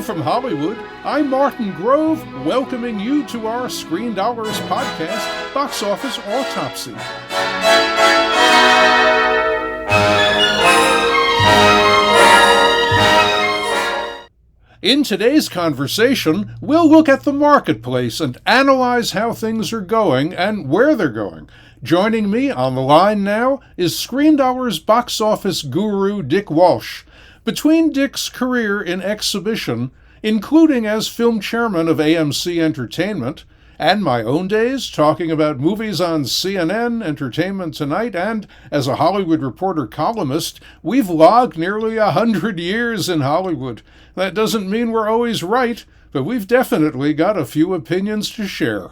from Hollywood, I'm Martin Grove, welcoming you to our Screendollars podcast, Box Office Autopsy. In today's conversation, we'll look at the marketplace and analyze how things are going and where they're going. Joining me on the line now is Screendollars box office guru Dick Walsh. Between Dick's career in exhibition, including as film chairman of AMC Entertainment, and my own days talking about movies on CNN, Entertainment Tonight, and as a Hollywood Reporter columnist, we've logged nearly 100 years in Hollywood. That doesn't mean we're always right, but we've definitely got a few opinions to share.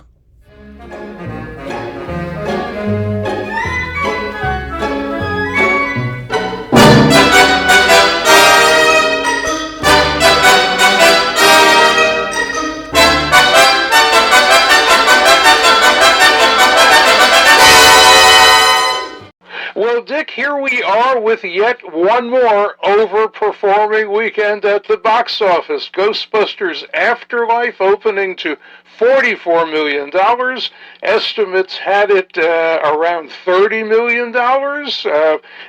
Well, Dick, here we are with yet one more overperforming weekend at the box office. Ghostbusters Afterlife opening to $44 million. Estimates had it around $30 million.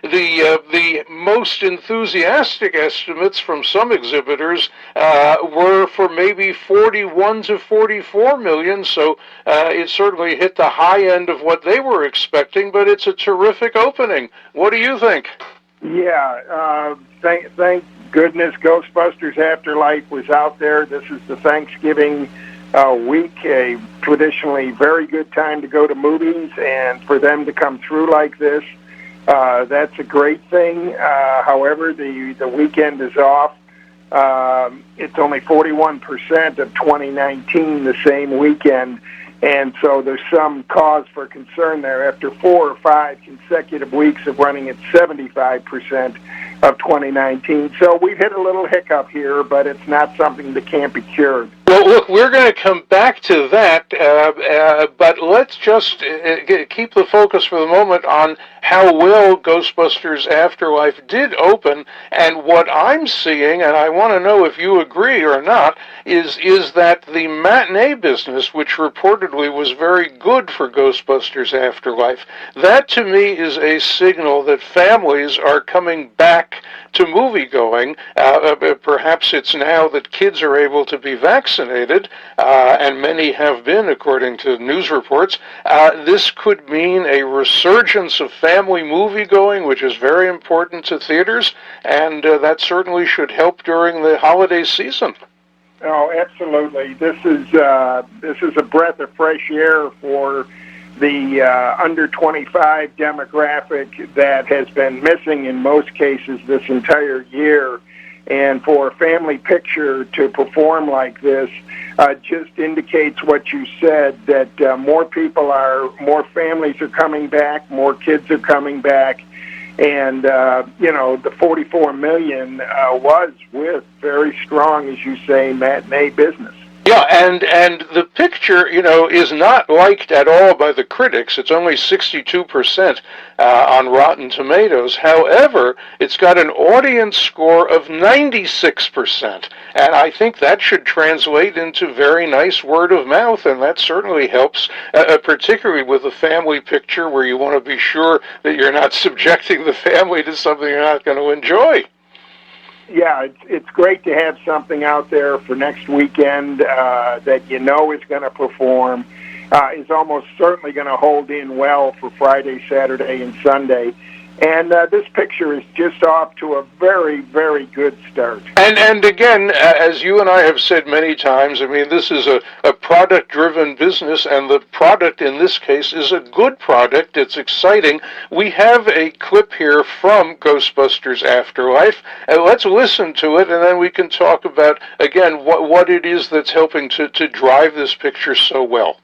The most enthusiastic estimates from some exhibitors were for maybe 41 to 44 million, so it certainly hit the high end of what they were expecting, but it's a terrific opening. What do you think? Yeah, thank goodness Ghostbusters Afterlife was out there. This is the Thanksgiving week, a traditionally very good time to go to movies, and for them to come through like this, that's a great thing. However, the weekend is off. It's only 41% of 2019, the same weekend, and so there's some cause for concern there. After 4 or 5 consecutive weeks of running at 75% of 2019. So we've hit a little hiccup here, but it's not something that can't be cured. Well, look, we're going to come back to that, but let's just keep the focus for the moment on how well Ghostbusters Afterlife did open, and what I'm seeing, and I want to know if you agree or not, is that the matinee business, which reportedly was very good for Ghostbusters Afterlife, that to me is a signal that families are coming back to movie-going. Perhaps it's now that kids are able to be vaccinated, and many have been, according to news reports. This could mean a resurgence of family movie-going, which is very important to theaters, and that certainly should help during the holiday season. Oh, absolutely. This is a breath of fresh air for the under 25 demographic that has been missing in most cases this entire year. And for a family picture to perform like this just indicates what you said, that more families are coming back, more kids are coming back. And, the 44 million was with very strong, as you say, matinee business. Yeah, and the picture, is not liked at all by the critics. It's only 62% on Rotten Tomatoes. However, it's got an audience score of 96%, and I think that should translate into very nice word of mouth, and that certainly helps, particularly with a family picture where you want to be sure that you're not subjecting the family to something you're not going to enjoy. Yeah, it's great to have something out there for next weekend that is going to perform, is almost certainly going to hold in well for Friday, Saturday, and Sunday. And this picture is just off to a very, very good start. And again, as you and I have said many times, I mean, this is a product-driven business, and the product in this case is a good product. It's exciting. We have a clip here from Ghostbusters Afterlife, and let's listen to it, and then we can talk about, again, what it is that's helping to drive this picture so well.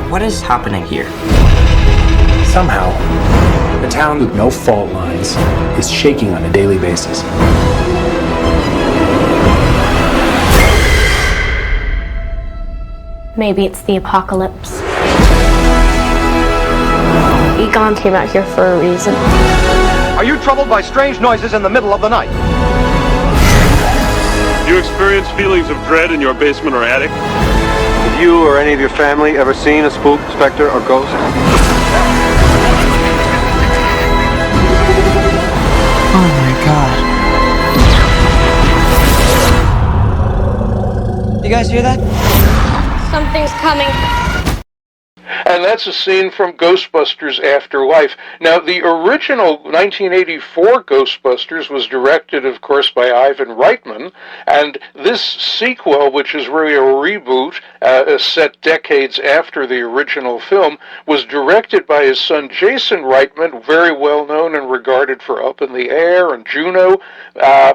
What is happening here? Somehow, a town with no fault lines is shaking on a daily basis. Maybe it's the apocalypse. Egon came out here for a reason. Are you troubled by strange noises in the middle of the night? Do you experience feelings of dread in your basement or attic? Have you or any of your family ever seen a spook, specter, or ghost? Oh my god. You guys hear that? Something's coming. And that's a scene from Ghostbusters Afterlife. Now, the original 1984 Ghostbusters was directed, of course, by Ivan Reitman, and this sequel, which is really a reboot, set decades after the original film, was directed by his son Jason Reitman, very well known and regarded for Up in the Air and Juno.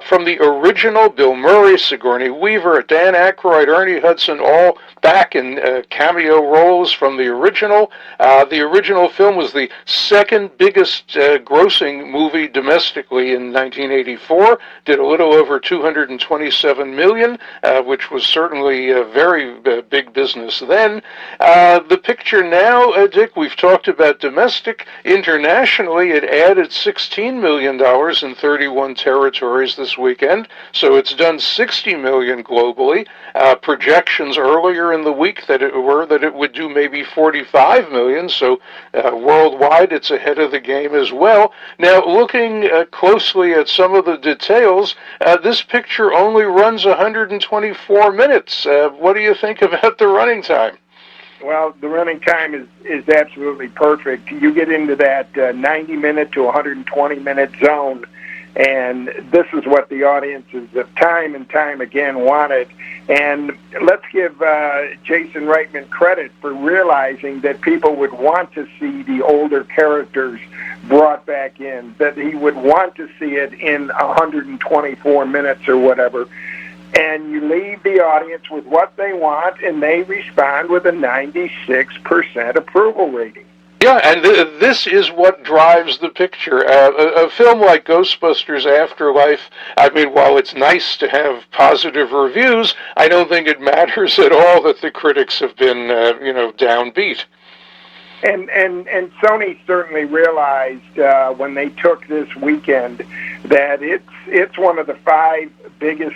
From the original, Bill Murray, Sigourney Weaver, Dan Aykroyd, Ernie Hudson, all back in cameo roles from the original. The original film was the second biggest grossing movie domestically in 1984, did a little over $227 million, which was certainly a very big business then. The picture now, Dick, we've talked about domestic. Internationally, it added $16 million in 31 territories this weekend, so it's done $60 million globally. Projections earlier in the week that it would do maybe $45 million, so worldwide it's ahead of the game as well. Now, looking closely at some of the details, this picture only runs 124 minutes. What do you think about the running time? Well, the running time is absolutely perfect. You get into that 90-minute to 120-minute zone, and this is what the audiences have time and time again wanted. And let's give Jason Reitman credit for realizing that people would want to see the older characters brought back in, that he would want to see it in 124 minutes or whatever. And you leave the audience with what they want, and they respond with a 96% approval rating. Yeah, and this is what drives the picture. A film like Ghostbusters Afterlife, I mean, while it's nice to have positive reviews, I don't think it matters at all that the critics have been, downbeat. And Sony certainly realized when they took this weekend that it's one of the 5 biggest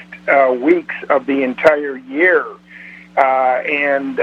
weeks of the entire year. And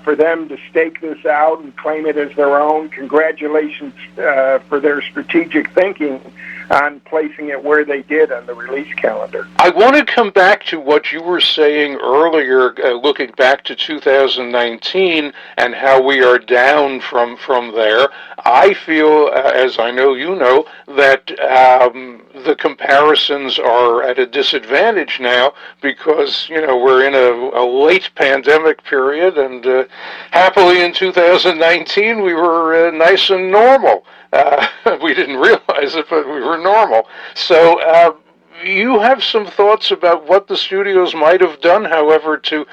for them to stake this out and claim it as their own, congratulations for their strategic thinking on placing it where they did on the release calendar. I want to come back to what you were saying earlier, looking back to 2019 and how we are down from there. I feel, as I know you know, that the comparisons are at a disadvantage now because, we're in a late pandemic period, and happily in 2019 we were nice and normal. We didn't realize it, but we were normal. So you have some thoughts about what the studios might have done, however, to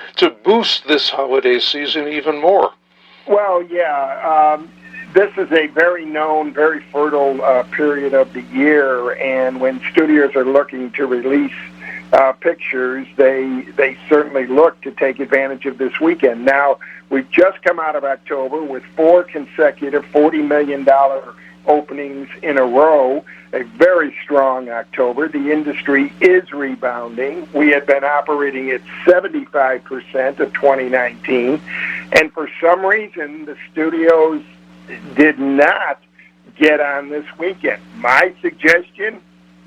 boost this holiday season even more. Well, yeah. This is a very known, very fertile period of the year, and when studios are looking to release pictures, they certainly look to take advantage of this weekend. Now, we've just come out of October with 4 consecutive $40 million openings in a row, a very strong October. The industry is rebounding. We had been operating at 75% of 2019, and for some reason, the studios did not get on this weekend. My suggestion,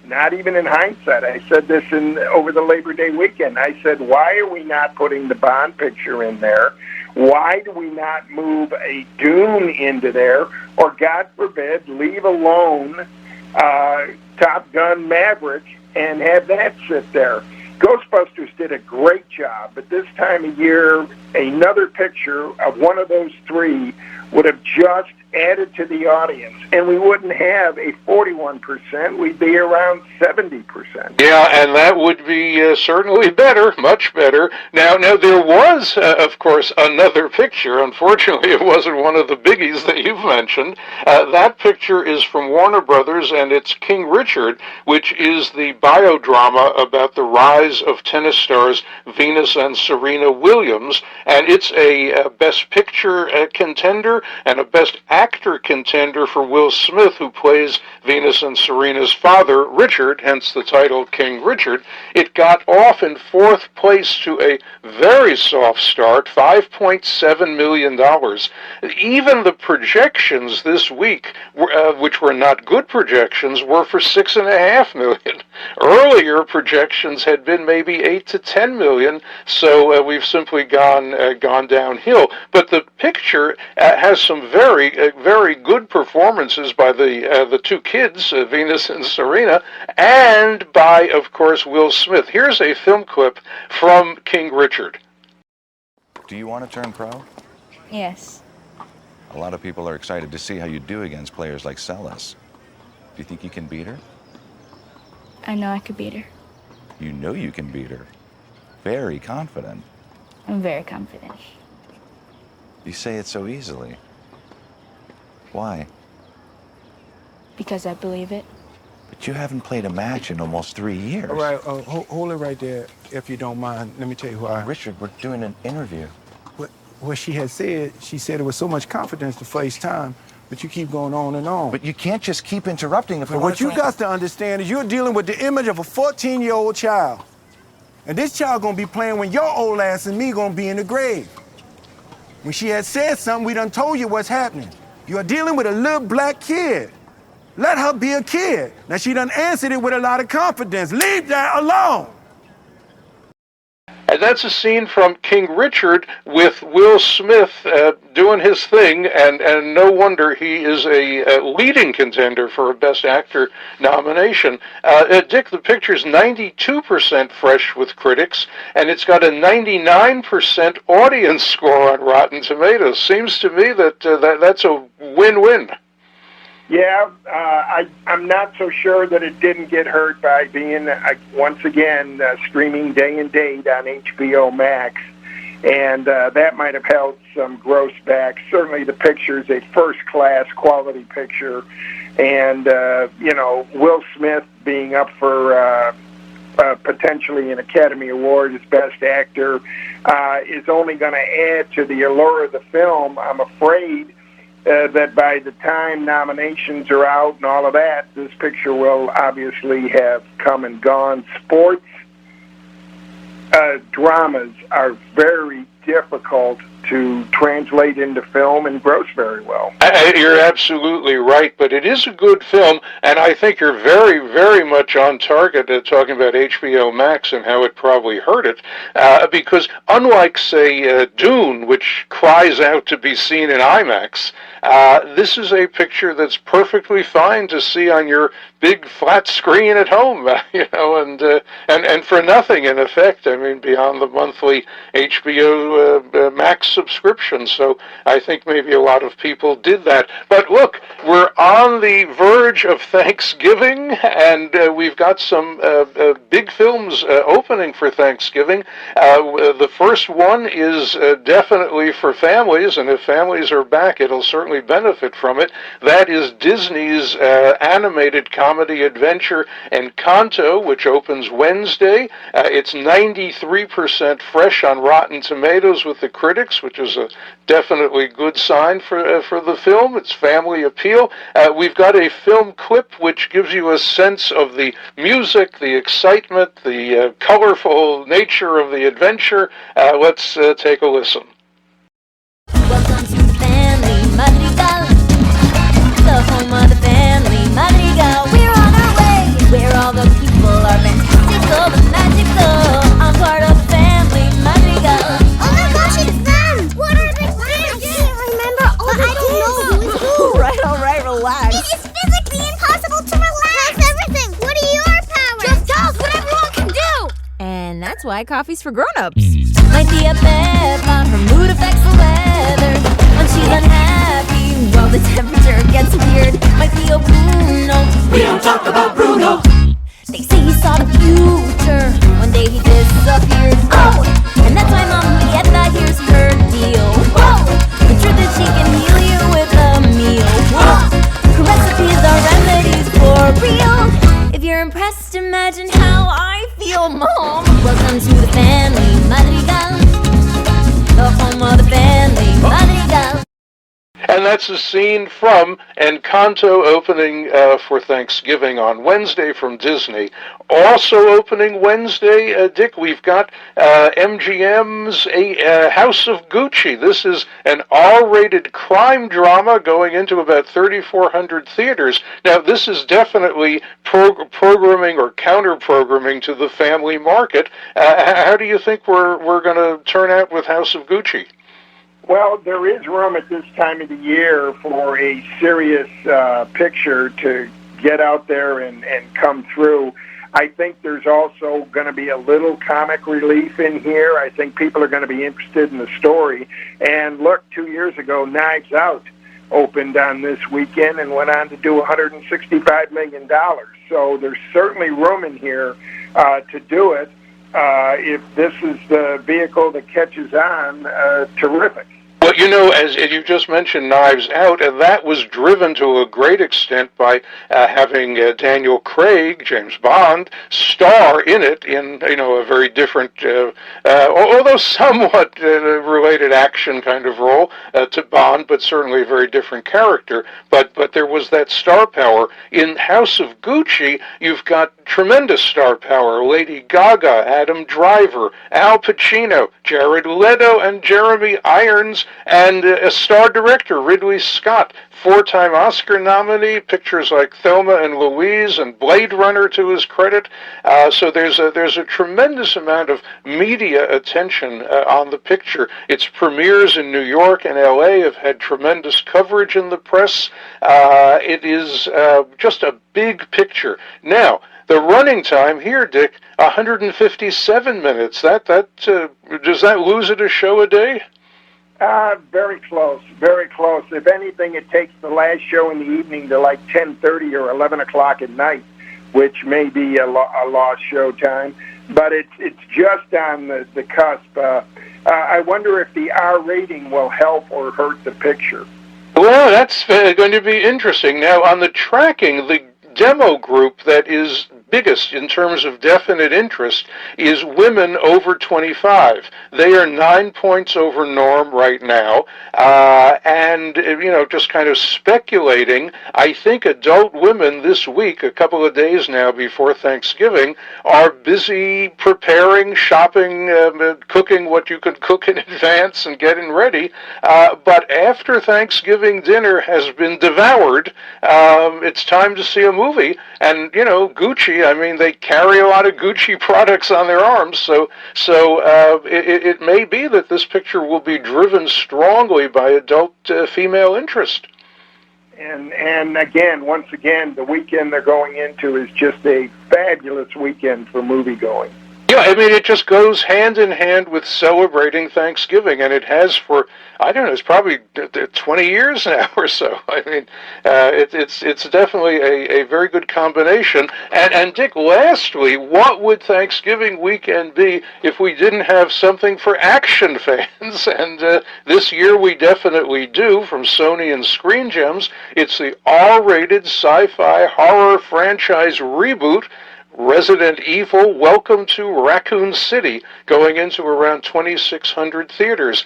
not even in hindsight, I said this over the Labor Day weekend, I said, why are we not putting the Bond picture in there? Why do we not move a Dune into there? Or, God forbid, leave alone Top Gun Maverick and have that sit there? Ghostbusters did a great job, but this time of year, another picture of one of those 3 would have just added to the audience, and we wouldn't have a 41%, we'd be around 70%. Yeah, and that would be certainly better, much better. Now there was, of course, another picture. Unfortunately, it wasn't one of the biggies that you've mentioned. That picture is from Warner Brothers, and it's King Richard, which is the biodrama about the rise of tennis stars Venus and Serena Williams, and it's a Best Picture contender. contender and a Best Actor contender for Will Smith, who plays Venus and Serena's father, Richard, hence the title King Richard. It got off in fourth place to a very soft start, $5.7 million. Even the projections this week, which were not good projections, were for $6.5 million. Earlier projections had been maybe 8 to 10 million, so we've simply gone downhill. But the picture has some very good performances by the two kids, Venus and Serena, and by, of course, Will Smith. Here's a film clip from King Richard. Do you want to turn pro? Yes. A lot of people are excited to see how you do against players like Celis. Do you think you can beat her? I know I could beat her. You know you can beat her. Very confident. I'm very confident. You say it so easily. Why? Because I believe it. But you haven't played a match in almost 3 years. All right, hold it right there, if you don't mind. Let me tell you why. Richard, we're doing an interview. What she had said, she said it was so much confidence to face time, but you keep going on and on. But you can't just keep interrupting. But what you got to understand is you're dealing with the image of a 14-year-old child. And this child gonna be playing when your old ass and me gonna be in the grave. When she had said something, we done told you what's happening. You are dealing with a little black kid. Let her be a kid. Now she done answered it with a lot of confidence. Leave that alone. And that's a scene from King Richard with Will Smith doing his thing, and no wonder he is a leading contender for a Best Actor nomination. Dick, the picture's 92% fresh with critics, and it's got a 99% audience score on Rotten Tomatoes. Seems to me that that's a win-win. Yeah, I'm not so sure that it didn't get hurt by being, once again, streaming day and date on HBO Max, and that might have held some gross back. Certainly the picture is a first-class quality picture, and, Will Smith being up for potentially an Academy Award as Best Actor is only going to add to the allure of the film. I'm afraid that by the time nominations are out and all of that, this picture will obviously have come and gone. Sports dramas are very difficult to translate into film and gross very well. You're absolutely right, but it is a good film, and I think you're very much on target talking about HBO Max and how it probably hurt it, because unlike, say, Dune, which cries out to be seen in IMAX, this is a picture that's perfectly fine to see on your big flat screen at home, and for nothing in effect. I mean, beyond the monthly HBO Max subscription. So I think maybe a lot of people did that. But look, we're on the verge of Thanksgiving, and we've got some big films opening for Thanksgiving. The first one is definitely for families, and if families are back, it'll certainly benefit from it. That is Disney's animated comedy adventure Encanto, which opens Wednesday. It's 93% fresh on Rotten Tomatoes with the critics, which is a definitely good sign for the film. It's family appeal. We've got a film clip which gives you a sense of the music, the excitement, the colorful nature of the adventure. Let's take a listen. Welcome to Family Madrigal, the home of the family Madrigal. We're on our way, where all the people are fantastical and magical. I'm part of Family Madrigal. Oh my gosh, it's them! What are they? I can't remember all the names. I don't know who is who. All right, relax. It is physically impossible to relax. That's everything. What are your powers? Just tell us what everyone can do. And that's why coffee's for grown-ups. Might be a pep on her mood affects the weather. When she's unhappy, well, the temperature gets weird. Might be a Bruno. We don't talk about Bruno. They say he saw the future. One day he disappeared. Oh, and that's why Mom Julieta, here's her deal. Whoa, the truth is she can heal you with a meal. Whoa, her recipes are remedies for real. If you're impressed, imagine how I feel, Mom. Welcome to the family Madrigal, the home of the family Madrigal. And that's a scene from Encanto opening for Thanksgiving on Wednesday from Disney. Also opening Wednesday, Dick, we've got MGM's House of Gucci. This is an R-rated crime drama going into about 3,400 theaters. Now, this is definitely programming or counter-programming to the family market. How do you think we're going to turn out with House of Gucci? Well, there is room at this time of the year for a serious picture to get out there and come through. I think there's also going to be a little comic relief in here. I think people are going to be interested in the story. And look, 2 years ago, Knives Out opened on this weekend and went on to do $165 million. So there's certainly room in here to do it. If this is the vehicle that catches on, terrific. Well, you know, as you just mentioned, Knives Out, and that was driven to a great extent by having Daniel Craig, James Bond, star in it in, a very different, although somewhat related action kind of role to Bond, but certainly a very different character. But there was that star power. In House of Gucci, you've got tremendous star power. Lady Gaga, Adam Driver, Al Pacino, Jared Leto, and Jeremy Irons, and a star director, Ridley Scott, 4-time Oscar nominee, pictures like Thelma and Louise and Blade Runner to his credit. So there's a tremendous amount of media attention on the picture. Its premieres in New York and L.A. have had tremendous coverage in the press. It is just a big picture. Now, the running time here, Dick, 157 minutes. Does that lose it a show a day? Very close, very close. If anything, it takes the last show in the evening to like 10:30 or 11 o'clock at night, which may be a lost show time. But it's just on the cusp. I wonder if the R rating will help or hurt the picture. Well, that's going to be interesting. Now, on the tracking, the demo group that is biggest in terms of definite interest is women over 25. They are 9 points over norm right now, and just kind of speculating, I think adult women this week, a couple of days now before Thanksgiving, are busy preparing, shopping, cooking what you could cook in advance and getting ready, but after Thanksgiving dinner has been devoured, it's time to see a movie. And Gucci, I mean, they carry a lot of Gucci products on their arms, so it may be that this picture will be driven strongly by adult female interest. And again, once again, the weekend they're going into is just a fabulous weekend for movie-going. Yeah, I mean, it just goes hand in hand with celebrating Thanksgiving, and it has for, I don't know, it's probably 20 years now or so. I mean, it's definitely a very good combination. And Dick, lastly, what would Thanksgiving weekend be if we didn't have something for action fans? And this year we definitely do, from Sony and Screen Gems. It's the R-rated sci-fi horror franchise reboot, Resident Evil, Welcome to Raccoon City, going into around 2,600 theaters.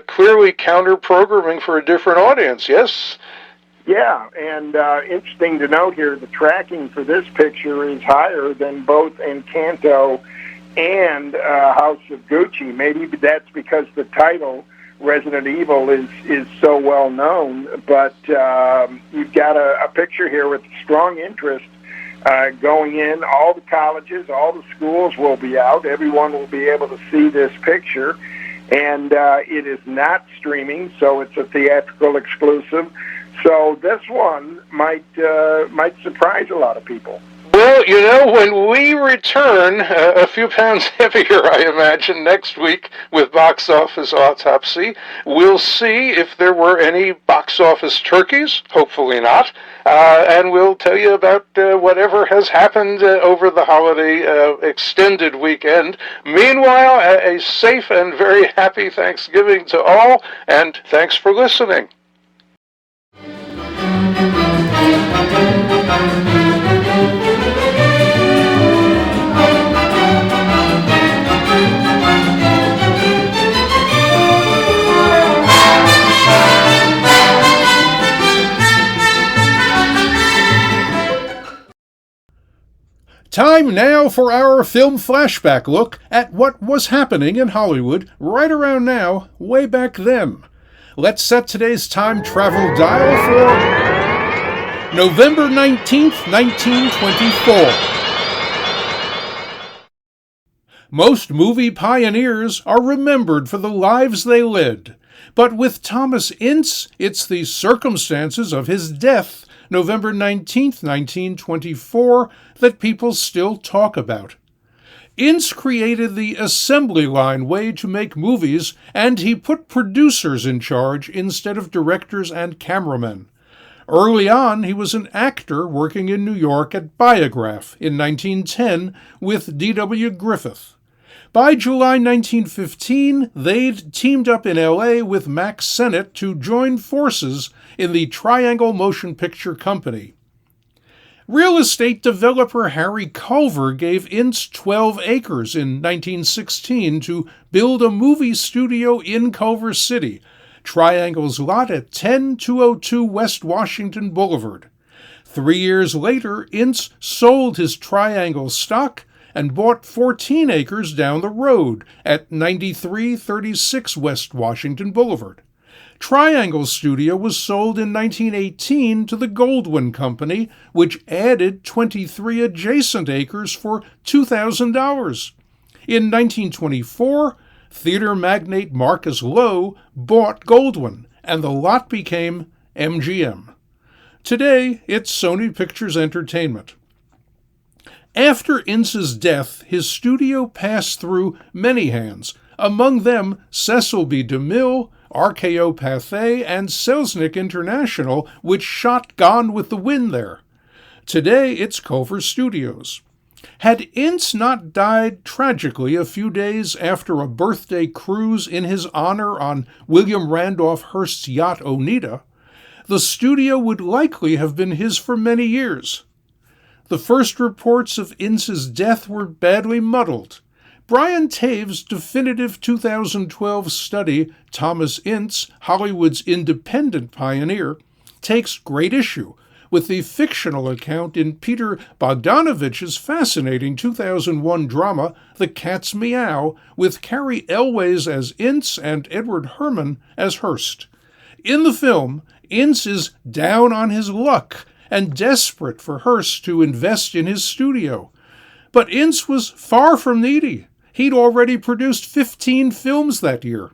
Clearly counter-programming for a different audience, yes? Yeah, and interesting to note here, the tracking for this picture is higher than both Encanto and House of Gucci. Maybe that's because the title, Resident Evil, is so well known, but you've got a picture here with strong interest going in. All the colleges, all the schools will be out. Everyone will be able to see this picture. And it is not streaming, so it's a theatrical exclusive. So this one might surprise a lot of people. Well, when we return, a few pounds heavier, I imagine, next week with Box Office Autopsy, we'll see if there were any box office turkeys, hopefully not, and we'll tell you about whatever has happened over the holiday extended weekend. Meanwhile, a safe and very happy Thanksgiving to all, and thanks for listening. Time now for our film flashback look at what was happening in Hollywood right around now, way back then. Let's set today's time travel dial for November 19th, 1924. Most movie pioneers are remembered for the lives they led, but with Thomas Ince, it's the circumstances of his death, November 19th, 1924, that people still talk about. Ince created the assembly line way to make movies, and he put producers in charge instead of directors and cameramen. Early on, he was an actor working in New York at Biograph in 1910 with D.W. Griffith. By July 1915, they'd teamed up in L.A. with Max Sennett to join forces in the Triangle Motion Picture Company. Real estate developer Harry Culver gave Ince 12 acres in 1916 to build a movie studio in Culver City, Triangle's lot at 10202 West Washington Boulevard. 3 years later, Ince sold his Triangle stock and bought 14 acres down the road at 9336 West Washington Boulevard. Triangle Studio was sold in 1918 to the Goldwyn Company, which added 23 adjacent acres for $2,000. In 1924, theater magnate Marcus Lowe bought Goldwyn, and the lot became MGM. Today, it's Sony Pictures Entertainment. After Ince's death, his studio passed through many hands, among them Cecil B. DeMille, RKO Pathé, and Selznick International, which shot Gone with the Wind there. Today, it's Culver Studios. Had Ince not died tragically a few days after a birthday cruise in his honor on William Randolph Hearst's yacht Oneida, the studio would likely have been his for many years. The first reports of Ince's death were badly muddled. Brian Tave's definitive 2012 study, Thomas Ince, Hollywood's Independent Pioneer, takes great issue with the fictional account in Peter Bogdanovich's fascinating 2001 drama, The Cat's Meow, with Cary Elwes as Ince and Edward Herrmann as Hearst. In the film, Ince is down on his luck and desperate for Hearst to invest in his studio. But Ince was far from needy. He'd already produced 15 films that year,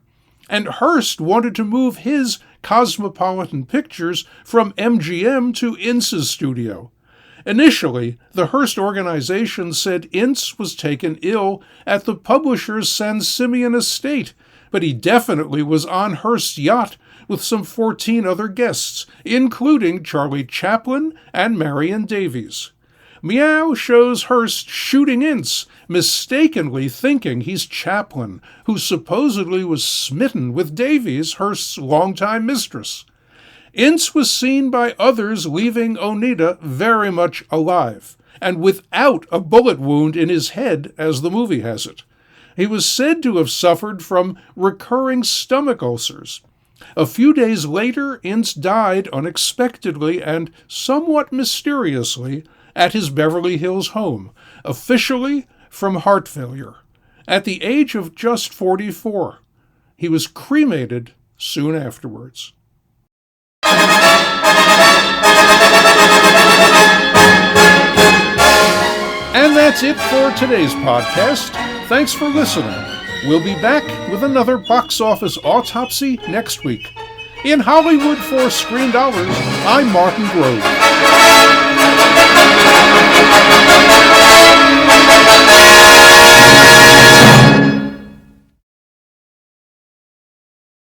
and Hearst wanted to move his Cosmopolitan Pictures from MGM to Ince's studio. Initially, the Hearst organization said Ince was taken ill at the publisher's San Simeon estate, but he definitely was on Hearst's yacht with some 14 other guests, including Charlie Chaplin and Marion Davies. Meow shows Hearst shooting Ince, mistakenly thinking he's Chaplin, who supposedly was smitten with Davies, Hearst's longtime mistress. Ince was seen by others leaving Oneida very much alive, and without a bullet wound in his head, as the movie has it. He was said to have suffered from recurring stomach ulcers. A few days later, Ince died unexpectedly and somewhat mysteriously at his Beverly Hills home, officially from heart failure, at the age of just 44. He was cremated soon afterwards. And that's it for today's podcast. Thanks for listening. We'll be back with another box office autopsy next week. In Hollywood for Screendollars, I'm Martin Grove.